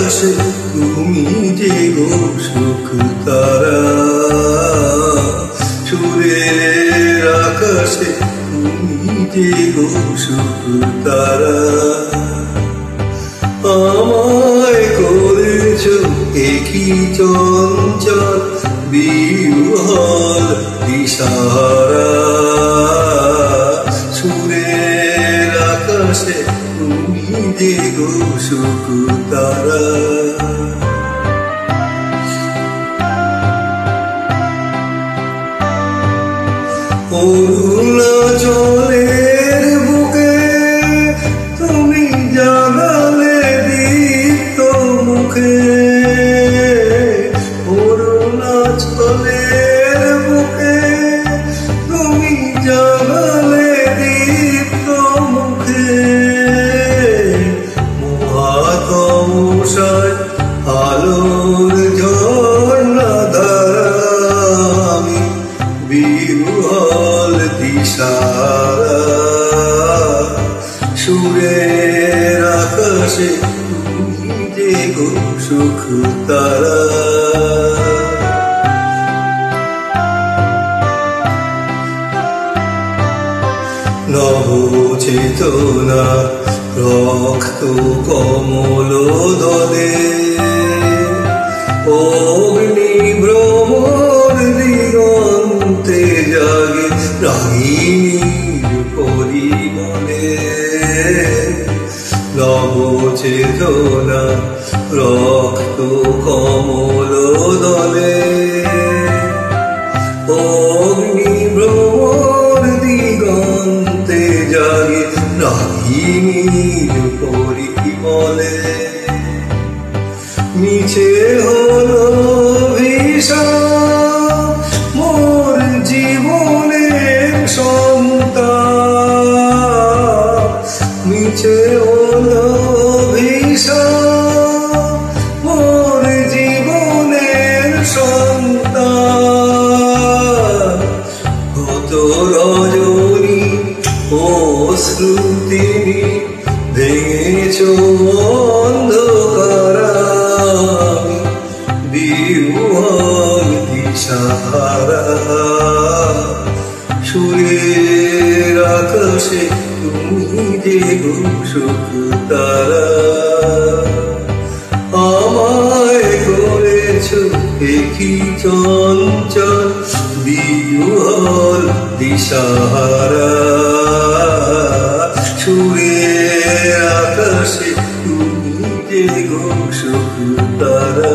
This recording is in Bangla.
আকাশে তুমি যে গো সুখ তারা, সুরের আকাশে তুমি যে গো সুখ তারা। আমায় করেছ একই চঞ্চল বিহ্বল দিশাহারা, সুরের আকাশে তুমি যে গো সুখ তারা। অরুণাচলের বুকে তুমি জাগালে দীপ্ত মুখে, অরুণাচলের বুকে তুমি জাগালে দীপ্ত মুখে। মহাতমসায় আলোর ঝর্ণা ধারা, আমি বিহ্বল দিশাহারা, সুরের আকাশে তুমি যে গো সুখ তারা। নব চেতনা রক্ত কমল দলে, অগ্নি ভ্রমর দিগন্তে জাগে রাগিণীর পরিমলে। নব চেতনা রক্ত কমল দলে, অগ্নি ভ্রমর দিগন্তে জাগে রাগিণীর পরিমলে। মিছে হলো ভিসাব মোর জীবনের সন্তাপ, মিছে হলো ভিসাব মোর জীবনের সন্তাপ। কত রজনী অশ্রুতি ভেঙেছ অন্ধকার, আমি বিহ্বল দিশাহারা, সুরের আকাশে তুমি যে গো সুখ তারা। আমায় করেছ একই চঞ্চল বিহ্বল দিশাহারা, সুরের আকাশে তুমি যে গো সুখ তারা।